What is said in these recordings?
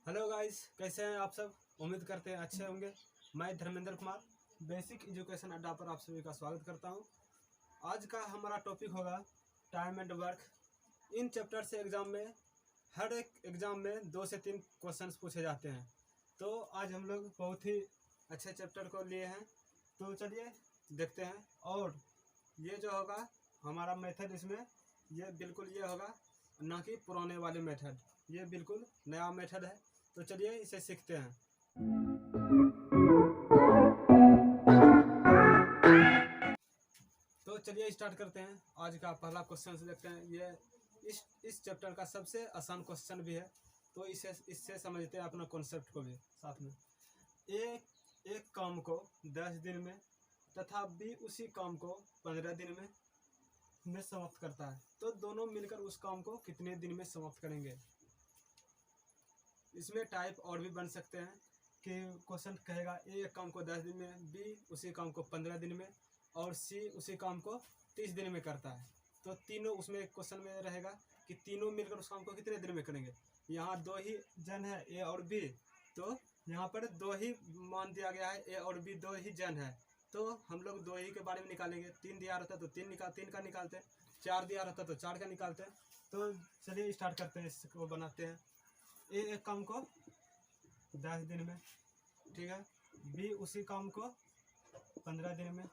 Hello guys, कैसे हैं आप सब। उम्मीद करते हैं अच्छे होंगे। मैं धर्मेंद्र कुमार बेसिक एजुकेशन अड्डा पर आप सभी का स्वागत करता हूं। आज का हमारा टॉपिक होगा time and work. In chapter से एग्ज़ाम में हर एक एग्ज़ाम में 2 से 3 क्वेश्चंस पूछे जाते हैं। तो आज हम लोग बहुत ही अच्छे चैप्टर को लिए हैं, तो चलिए देखते हैं। और ये जो होगा हमारा मेथड, इसमें ये बिल्कुल ये होगा, ना कि पुराने वाले मेथड। ये बिल्कुल नया मेथड है, तो चलिए इसे सीखते हैं। तो चलिए स्टार्ट करते हैं। आज का पहला क्वेश्चन से देखते हैं। ये इस चैप्टर का सबसे आसान क्वेश्चन भी है, तो इससे समझते हैं अपना कॉन्सेप्ट को भी साथ में। एक काम को 10 दिन में तथा बी उसी काम को 15 दिन में समाप्त करता है, तो दोनों मिलकर उस काम को कितने दिन में समाप्त करेंगे। इसमें टाइप और भी बन सकते हैं कि क्वेश्चन कहेगा ए एक काम को 10 दिन में, बी उसी काम को 15 दिन में और सी उसी काम को 30 दिन में करता है। तो तीनों उसमें क्वेश्चन में रहेगा कि तीनों मिलकर उस काम को कितने दिन में करेंगे। यहाँ दो ही जन है, ए और बी, तो यहाँ पर दो ही मान दिया गया है, ए और बी दो ही जन है, तो हम लोग दो ही के बारे में निकालेंगे। 3 दिया रहता तो तीन का निकालते हैं, 4 दिया रहता तो 4 का निकालते हैं। तो चलिए स्टार्ट करते हैं, इसको बनाते हैं। ए एक काम को 10 दिन में, ठीक है, बी उसी काम को 15 दिन में,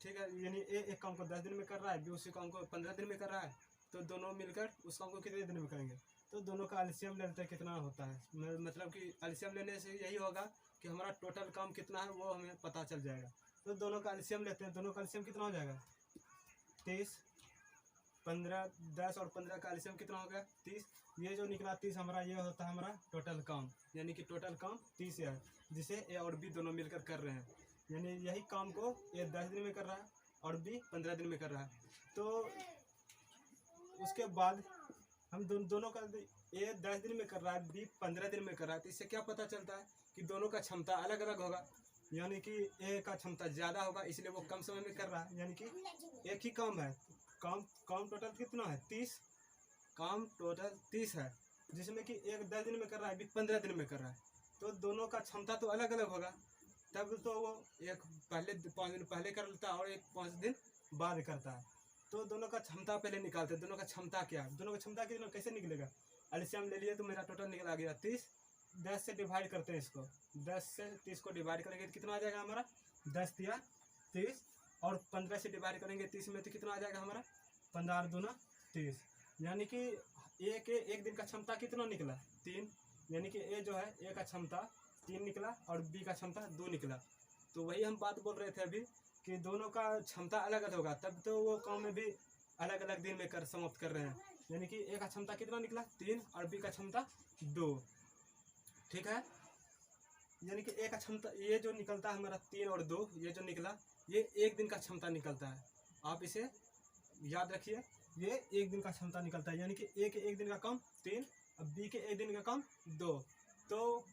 ठीक है। यानी ए एक काम को 10 दिन में कर रहा है, बी उसी काम को 15 दिन में कर रहा है, तो दोनों मिलकर उस काम को कितने दिन में करेंगे। तो दोनों का एलसीएम लेते हैं, कितना होता है। मतलब कि एलसीएम लेने से यही होगा कि हमारा टोटल काम कितना है वो हमें पता चल जाएगा। तो दोनों का एलसीएम लेते हैं। दोनों का एलसीएम कितना हो जाएगा, 30, 15, 10 और 15 का एलसीएम कितना हो गया, 30। ये जो निकला 30 हमारा, ये होता है हमारा टोटल काम, यानी कि टोटल काम 30 है, जिसे ए और बी दोनों मिलकर कर रहे हैं। यानी यही काम को ए 10 दिन में कर रहा है और बी 15 दिन में कर रहा है। तो उसके बाद हम दोनों का, ए 10 दिन में कर रहा है, बी 15 दिन में कर रहा है, तो इससे क्या पता चलता है कि दोनों का क्षमता अलग अलग होगा। यानी कि ए का क्षमता ज़्यादा होगा, इसलिए वो कम समय में कर रहा है। यानी कि एक ही काम है, काम टोटल कितना है, 30। काम टोटल 30 है, जिसमें कि एक 10 दिन में कर रहा है, भी 15 दिन में कर रहा है। तो दोनों का क्षमता तो अलग अलग होगा, तब तो वो एक पहले 5 दिन पहले कर लेता है और एक 5 दिन बाद करता है। तो दोनों का क्षमता पहले निकालते हैं। दोनों का क्षमता क्या है, दोनों का क्षमता कितना कैसे निकलेगा। एलसीएम ले लिए तो मेरा टोटल निकल गया 30। 10 से डिवाइड करते हैं इसको, 10 से 30 को डिवाइड करेंगे तो कितना आ जाएगा हमारा, 10 दिया 30। और 15 से डिवाइड करेंगे 30 में, तो कितना आ जाएगा हमारा, 15 दूना 30। यानी कि ए के एक दिन का क्षमता कितना निकला, 3। यानी कि ए जो है, ए का क्षमता 3 निकला और बी का क्षमता 2 निकला। तो वही हम बात बोल रहे थे अभी कि दोनों का क्षमता अलग अलग होगा, तब तो वो काम में भी अलग अलग दिन में कर समाप्त कर रहे हैं। यानी कि ए का क्षमता कितना निकला, 3 और बी का क्षमता 2, ठीक है। यानी कि ए का क्षमता ये जो निकलता है हमारा 3 और 2, ये जो निकला ये एक दिन का क्षमता निकलता है। आप इसे याद रखिए, ये एक दिन का क्षमता निकलता है। यानी कि ए के एक दिन का काम 3 और बी के एक दिन का काम 2। तो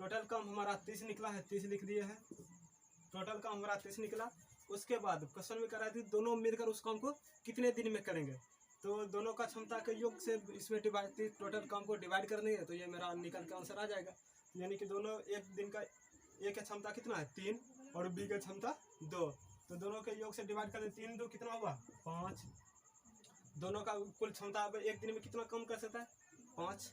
टोटल काम हमारा 30 निकला है, 30 लिख दिए हैं। टोटल काम हमारा 30 निकला। उसके बाद क्वेश्चन में करा थी दोनों मिलकर उस काम को कितने दिन में करेंगे। तो दोनों का क्षमता के योग से इसमें डिवाइड, टोटल काम को डिवाइड कर देंगे, तो ये मेरा निकल के आंसर आ जाएगा। यानी कि दोनों एक दिन का, ए का क्षमता कितना है 3 और बी का क्षमता 2, तो दोनों के योग से डिवाइड कर दें, 3 2 कितना हुआ 5। दोनों का कुल क्षमता अब एक दिन में कितना काम कर सकता है, 5।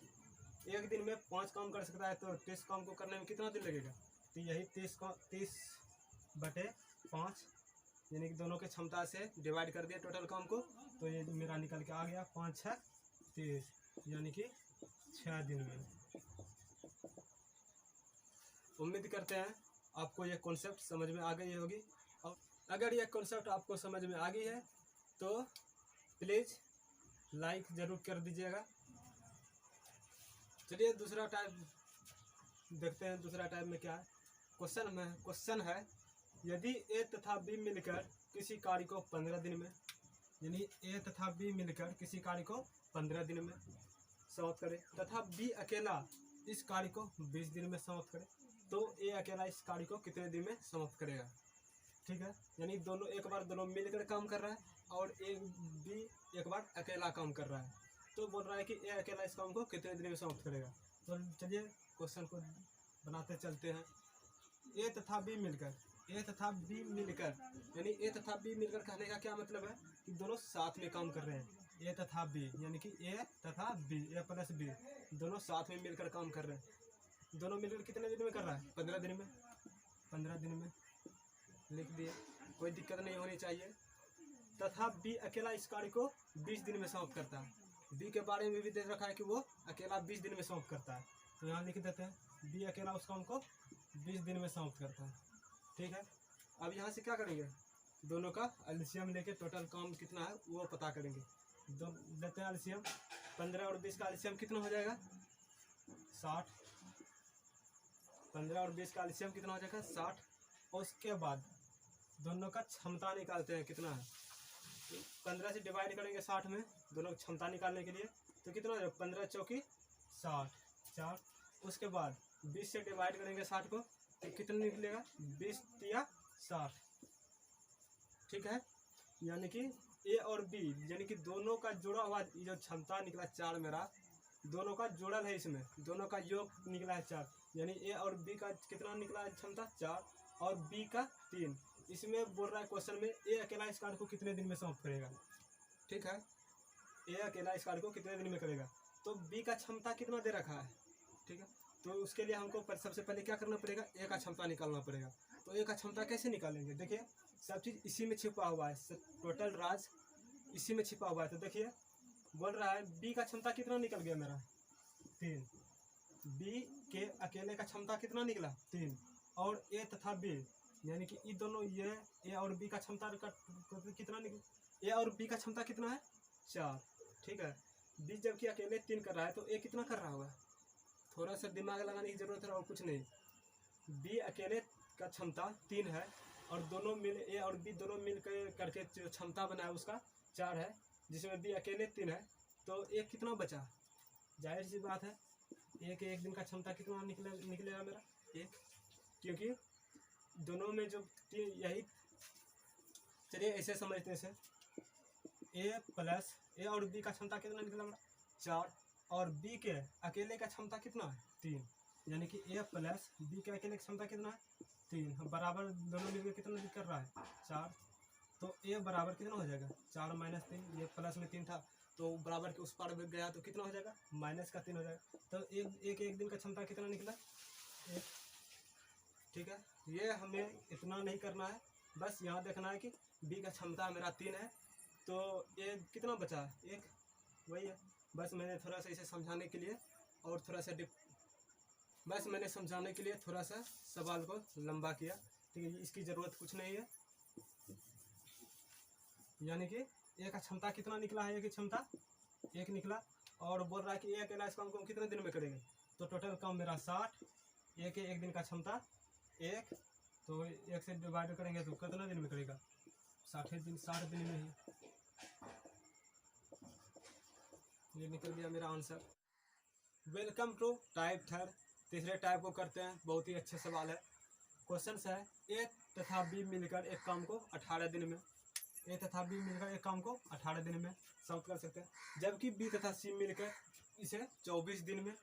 एक दिन में 5 काम कर सकता है, तो 30 काम को करने में कितना दिन लगेगा। तो यही 30/5, यानी कि दोनों के क्षमता से डिवाइड कर दिया टोटल काम को, तो ये मेरा निकल के आ गया 5 6 30, यानी कि 6 दिन में। उम्मीद करते हैं आपको ये कॉन्सेप्ट समझ में आ गई होगी। और अगर ये कॉन्सेप्ट आपको समझ में आ गई है तो प्लीज़ लाइक ज़रूर कर दीजिएगा। चलिए दूसरा टाइप देखते हैं। दूसरा टाइप में क्या है, क्वेश्चन है यदि ए तथा बी मिलकर किसी कार्य को 15 दिन में, यानी ए तथा बी मिलकर किसी कार्य को 15 दिन में समाप्त करे तथा बी अकेला इस कार्य को 20 दिन में समाप्त करे, तो ए अकेला इस कार्य को कितने दिन में समाप्त करेगा। ठीक है, यानी दोनों एक बार दोनों मिलकर काम कर रहा है और ए बी एक बार अकेला काम कर रहा है। तो बोल रहा है कि ए अकेला इस काम को कितने दिन में समाप्त करेगा। तो चलिए क्वेश्चन को बनाते चलते हैं। ए तथा बी मिलकर, ए तथा बी मिलकर, यानी ए तथा बी मिलकर कहने का क्या मतलब है कि दोनों साथ में काम कर रहे हैं। ए तथा बी यानी कि ए तथा बी, ए प्लस बी दोनों साथ में मिलकर काम कर रहे हैं। दोनों मिलकर कितने दिन में कर रहा है? 15 दिन में। 15 दिन में लिख दिए, कोई दिक्कत नहीं होनी चाहिए। तथा बी अकेला इस कार्य को 20 दिन में समाप्त करता है। बी के बारे में भी दे रखा है कि वो अकेला 20 दिन में समाप्त करता है, तो यहाँ लिख देते हैं बी अकेला उस काम को 20 दिन में समाप्त करता है। ठीक है, अब यहाँ से क्या करेंगे? दोनों का एलसीएम लेके टोटल काम कितना है वो पता करेंगे। दो लेते हैं एलसीएम, 15 और 20 का एलसीएम कितना हो जाएगा? 60। 15 और 20 का एलसीएम कितना हो जाएगा? 60। और उसके बाद दोनों का क्षमता निकालते हैं कितना है। 15 से डिवाइड करेंगे 60 में, दोनों क्षमता निकालने के लिए, तो कितना हो जाएगा? 15 चौकी 60, 4। उसके बाद 20 से डिवाइड करेंगे 60 को, तो कितना निकलेगा? 20 या 60। ठीक है, यानी कि ए और बी यानी कि दोनों का जोड़ा हुआ जो क्षमता निकला 4 मेरा, दोनों का जोड़ल है, इसमें दोनों का योग निकला है 4, यानी ए और बी का कितना निकला है क्षमता? 4 और बी का 3। इसमें बोल रहा है क्वेश्चन में ए अकेला इस कार्य को कितने दिन में समाप्त करेगा। ठीक है, ए अकेला इस कार्य को कितने दिन में करेगा, तो बी का क्षमता कितना दे रखा है। ठीक है, तो उसके लिए हमको सबसे पहले क्या करना पड़ेगा? ए का क्षमता निकालना पड़ेगा। तो ए का क्षमता कैसे निकालेंगे? देखिए, सब चीज़ इसी में छिपा हुआ है, टोटल राज इसी में छिपा हुआ है। तो देखिए बोल रहा है बी का क्षमता कितना निकल गया मेरा? 3। बी के अकेले का क्षमता कितना निकला? 3। और ए तथा बी यानी कि ये दोनों, ये ए और बी का क्षमता कितना निकला? ए और बी का क्षमता कितना है? 4। ठीक है, बी जबकि अकेले 3 कर रहा है, तो ए कितना कर रहा होगा? थोड़ा सा दिमाग लगाने की जरूरत है और कुछ नहीं। बी अकेले का क्षमता 3 है और दोनों मिल, ए और बी दोनों मिल करके जो क्षमता बना है उसका 4 है, जिसमें बी अकेले 3 है, तो एक कितना बचा? जाहिर सी बात है एक दिन का क्षमता कितना निकलेगा मेरा? 1, क्योंकि दोनों में जो यही, चलिए ऐसे समझते हैं, ए प्लस ए और बी का क्षमता कितना निकला मेरा? 4 और बी के अकेले का क्षमता कितना है? 3, यानी कि ए प्लस बी के अकेले क्षमता कितना है? 3 बराबर दोनों मिलकर कितना कर रहा है? 4। तो ए बराबर कितना हो जाएगा? 4 - 3, ये प्लस में 3 था तो बराबर के उस पार गया तो कितना हो जाएगा? -3 हो जाएगा। तो एक दिन का क्षमता कितना निकला? 1। ठीक है, ये हमें इतना नहीं करना है, बस यहाँ देखना है कि बी का क्षमता मेरा 3 है, तो ये कितना बचा? 1, वही है। बस मैंने थोड़ा सा इसे समझाने के लिए और थोड़ा सा थोड़ा सा सवाल को लंबा किया। ठीक है, इसकी ज़रूरत कुछ नहीं है। यानी कि ए का क्षमता कितना निकला है? ए की क्षमता 1 निकला, और बोल रहा है कि ए अकेला इस काम को कितने दिन में करेंगे, तो टोटल काम मेरा 60। ए के 1 दिन का क्षमता 1, तो 1 से डिवाइड करेंगे तो कितना दिन में करेगा? 60 दिन में ही। ये निकल गया मेरा आंसर। वेलकम टू टाइप 3, तीसरे टाइप को करते हैं। बहुत ही अच्छे सवाल है। क्वेश्चन है ए तथा बी मिलकर एक काम को 18 दिन में, ए तथा बी मिलकर एक काम को 18 दिन में समाप्त कर सकते हैं, जबकि बी तथा सी मिलकर इसे 24 दिन में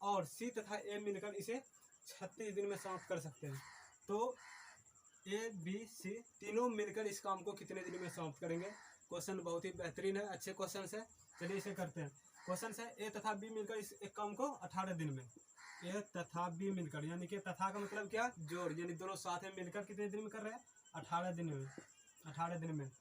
और सी तथा ए मिलकर इसे 36 दिन में समाप्त कर सकते हैं। तो ए बी सी तीनों मिलकर इस काम को कितने दिन में समाप्त करेंगे? क्वेश्चन बहुत ही बेहतरीन है, अच्छे क्वेश्चन है। चलिए इसे करते हैं। क्वेश्चन है ए तथा बी मिलकर इस एक काम को 18 दिन में, ए तथा बी मिलकर, यानी कि तथा का मतलब क्या? जोड़, यानी दोनों साथ में मिलकर कितने दिन में कर रहे हैं? 18 दिन में, 18 दिन में।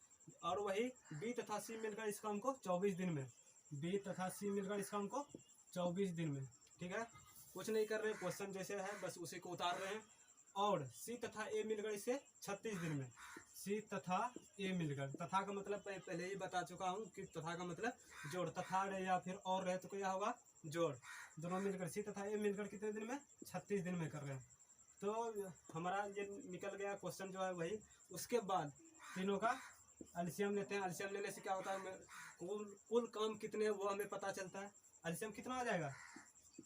और वही बी तथा सी मिलकर इस काम को 24 दिन में, बी तथा सी मिलकर इस काम को 24 दिन में। ठीक है, कुछ नहीं कर रहे, क्वेश्चन जैसे है बस उसी को उतार रहे हैं। और सी तथा ए मिलकर इसे 36 दिन में, सी तथा ए मिलकर, तथा का मतलब पहले ही बता चुका हूँ कि तथा का मतलब जोड़, तथा रहे या फिर और रहे तो क्या होगा? जोड़। दोनों मिलकर सी तथा ए मिलकर कितने दिन में? 36 दिन में कर रहे हैं। तो हमारा ये निकल गया क्वेश्चन जो है वही। उसके बाद तीनों का एलसीएम लेते हैं। एलसीएम लेने से क्या होता है? कुल काम कितने वो हमें पता चलता है। एलसीएम कितना आ जाएगा?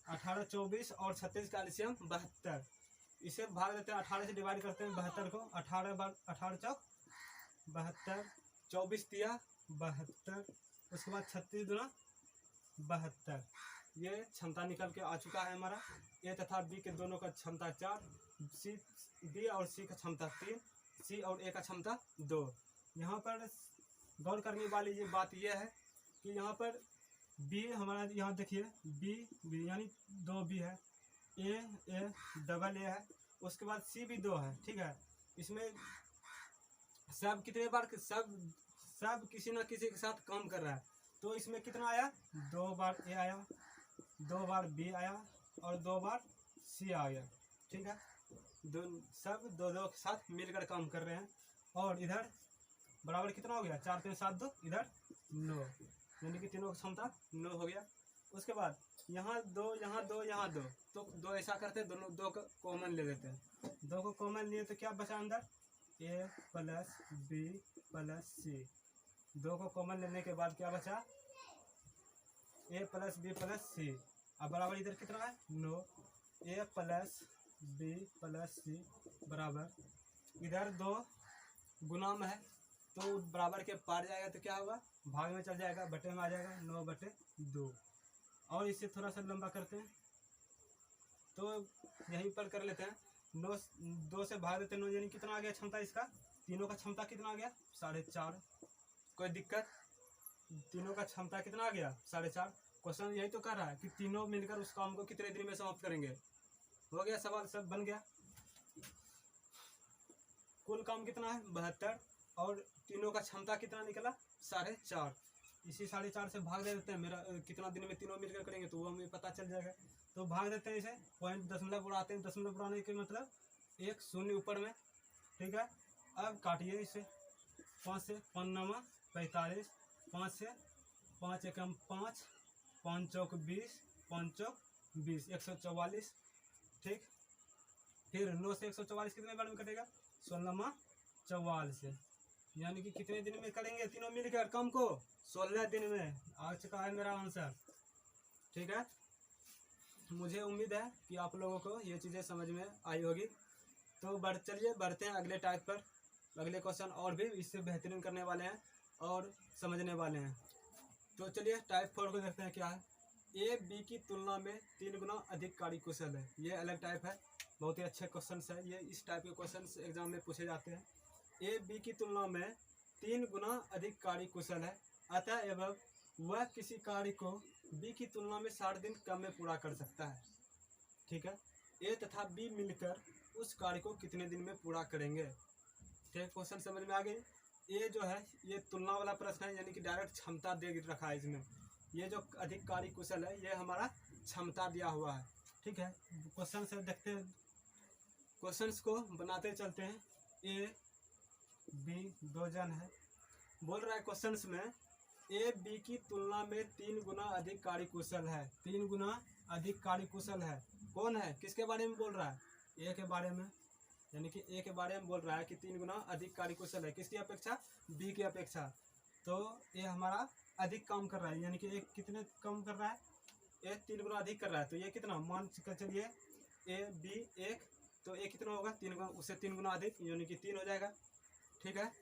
18, 24 और 36 का एलसीएम 72। इसे भाग देते हैं, 18 से डिवाइड करते हैं 72 को। 18 चौक 72, 24 तिया 72, उसके बाद 36 दूना 72। ये क्षमता निकल के आ चुका है हमारा। ए तथा बी के दोनों का क्षमता 4, सी बी और सी का क्षमता 3, सी और ए का क्षमता 2। यहाँ पर गौर करने वाली ये बात यह है कि यहाँ पर बी हमारा, यहाँ देखिए बी यानी 2 बी है, ए डबल ए है, उसके बाद सी भी 2 है। ठीक है, इसमें सब कितने बार सब किसी न किसी के साथ काम कर रहा है। तो इसमें कितना आया, 2 बार ए आया, 2 बार बी आया और 2 बार सी आ गया। ठीक है, सब दो के साथ मिलकर काम कर रहे हैं। और इधर बराबर कितना हो गया, 4 3 7 2, इधर 9, यानी कि तीनों की क्षमता 9 हो गया। उसके बाद यहाँ 2 यहाँ 2 यहाँ 2, तो 2 ऐसा करते हैं, दोनों 2 को कॉमन ले लेते हैं। 2 को कॉमन लिए तो क्या बचा अंदर, ए प्लस बी प्लस सी। 2 को कॉमन लेने के बाद क्या बचा, ए प्लस बी प्लस सी। अब बराबर इधर कितना है, 9, ए प्लस बी प्लस सी बराबर, इधर 2 गुना में है तो बराबर के पार जाएगा तो क्या होगा, भाग में चल जाएगा, बटे में आ जाएगा, 9/2। और इसे थोड़ा सा लंबा करते हैं तो यहीं पर कर लेते हैं। 2 से भाग देते हैं 9, यानी कितना आ गया क्षमता इसका, तीनों का क्षमता कितना आ गया, 4.5। कोई दिक्कत, तीनों का क्षमता कितना आ गया, 4.5। क्वेश्चन यही तो कर रहा है कि तीनों मिलकर उस काम को कितने दिन में समाप्त करेंगे। हो गया, सवाल सब बन गया। कुल काम कितना है, 72, और तीनों का क्षमता कितना निकला, 4.5। इसी 4.5 से भाग दे देते हैं, मेरा कितना दिन में तीनों मिलकर करेंगे तो वो हमें पता चल जाएगा। तो भाग देते हैं इसे, पॉइंट दशमलव उड़ाते हैं, दशमलव उड़ाने के मतलब 1 शून्य ऊपर में। ठीक है, अब काटिए इसे, 5 से 5 9 45, 5 से 5 एकम 5, 5 चौक 20, 5 चौक 20, 144। ठीक, फिर 9 से 144 कितने बार में कटेगा, 16 44 से, यानी कि कितने दिन में करेंगे तीनों मिलकर काम को, 16 दिन में। आ चुका है मेरा आंसर। ठीक है, मुझे उम्मीद है कि आप लोगों को ये चीज़ें समझ में आई होगी। तो चलिए बढ़ते हैं अगले टाइप पर। अगले क्वेश्चन और भी इससे बेहतरीन करने वाले हैं और समझने वाले हैं। तो चलिए टाइप 4 को देखते हैं क्या है। ए बी की तुलना में 3 गुना अधिक कार्यकुशल है। ये अलग टाइप है, बहुत ही अच्छे क्वेश्चन है ये। इस टाइप के क्वेश्चन एग्जाम में पूछे जाते हैं। ए बी की तुलना में 3 गुना अधिक कार्यकुशल है, अतः एवं वह किसी कार्य को बी की तुलना में 60 दिन कम में पूरा कर सकता है। ठीक है, ए तथा बी मिलकर उस कार्य को कितने दिन में पूरा करेंगे। ठीक, क्वेश्चन समझ में आ गई। ये जो है ये तुलना वाला प्रश्न है, यानी कि डायरेक्ट क्षमता दे रखा है इसमें। ये जो अधिक कार्यकुशल है ये हमारा क्षमता दिया हुआ है। ठीक है, क्वेश्चन से देखते हैं, क्वेश्चंस को बनाते चलते हैं। ए बी 2 जन है, बोल रहा है क्वेश्चंस में ए बी की तुलना में 3 गुना अधिक कार्यकुशल है। 3 गुना अधिक कार्यकुशल है, कौन है, किसके बारे में बोल रहा है, ए के बारे में, यानी कि ए के बारे में बोल रहा है कि 3 गुना अधिक कार्यकुशल है, किसकी अपेक्षा, बी की अपेक्षा। तो ये हमारा अधिक काम कर रहा है, यानी कि एक कितने कम कर रहा है, एक 3 गुना अधिक कर रहा है। तो ये कितना, मान कर चलिए ए बी 1, तो ए कितना होगा, 3 गुना, उससे 3 गुना अधिक, यानी कि 3 हो जाएगा। ठीक है,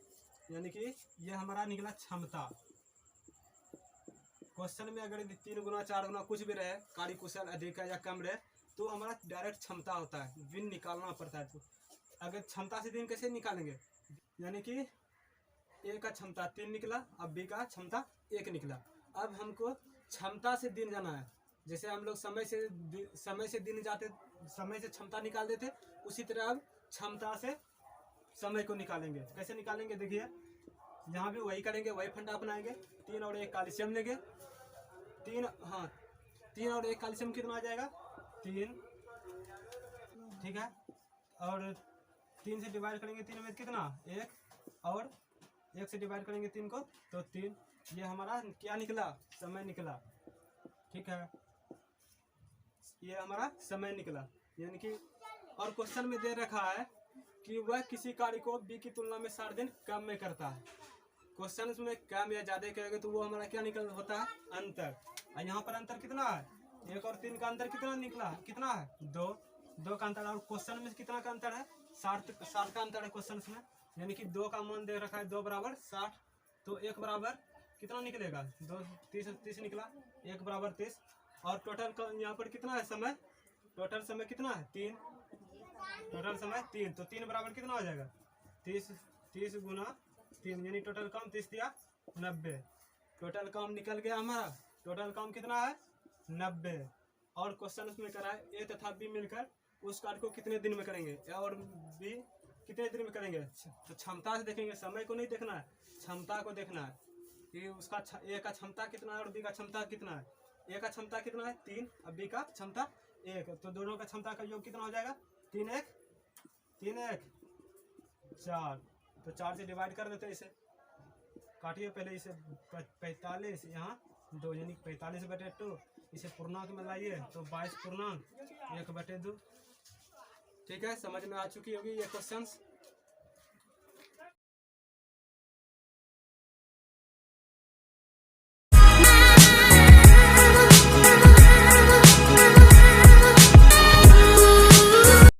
यानी कि ये हमारा निकला क्षमता। क्वेश्चन में अगर 3 गुना 4 गुना कुछ भी रहे, कार्यकुशल अधिक है या कम रहे, तो हमारा डायरेक्ट क्षमता होता है, विन निकालना पड़ता है। तो अगर क्षमता से दिन कैसे निकालेंगे, यानी कि ए का क्षमता 3 निकला, अब बी का क्षमता 1 निकला। अब हमको क्षमता से दिन जाना है, जैसे हम लोग समय से दिन जाते, समय से क्षमता निकाल देते, उसी तरह अब क्षमता से समय को निकालेंगे। कैसे निकालेंगे, देखिए यहाँ भी वही करेंगे, वही फंडा अपनाएंगे। 3 और 1 कैल्शियम लेंगे, 3 और 1 कैल्शियम कितना आ जाएगा, 3। ठीक है, और 3 से डिवाइड करेंगे 3 में कितना, 1, और 1 से डिवाइड करेंगे 3 को तो 3। ये हमारा क्या निकला, समय निकला। ठीक है, ये हमारा समय निकला, यानी कि और क्वेश्चन में दे रखा है कि वह किसी कार्य को बी की तुलना में 60 दिन कम में करता है। क्वेश्चन में कम या ज्यादा कहेंगे तो वो हमारा क्या निकल होता है, अंतर। और यहाँ पर अंतर कितना है, 1 और 3 का अंतर कितना निकला, कितना है, 2 का अंतर। और क्वेश्चन में कितना का अंतर है, 60 का अंतर है क्वेश्चन में, यानी कि 2 का मान दे रखा है 2 बराबर 60, तो 1 बराबर कितना निकलेगा, 2 30 30 निकला, 1 बराबर 30। और टोटल यहाँ पर कितना है समय, टोटल समय कितना है 3, टोटल समय 3, तो 3 बराबर कितना हो जाएगा 30 गुना 3, यानी टोटल काम 30 दिया 90। टोटल काम निकल गया हमारा, टोटल काम कितना है 90। और क्वेश्चन उसमें करा है ए तथा बी मिलकर उस कार्य को कितने दिन में करेंगे, ए और बी कितने दिन में करेंगे। तो क्षमता से देखेंगे, समय को नहीं देखना है, क्षमता को देखना है कि उसका ए का क्षमता कितना है और बी का क्षमता कितना है। ए का क्षमता कितना है 3 और बी का क्षमता 1, तो दोनों का क्षमता का योग कितना हो जाएगा 3 1 4। तो 4 से डिवाइड कर देते हैं, इसे काटिए पहले, इसे 45 यहाँ 2 यानी 45/2, इसे पूर्णांक में लाइए तो 22 पूर्णांक 1/2। ठीक है, समझ में आ चुकी होगी ये क्वेश्चंस।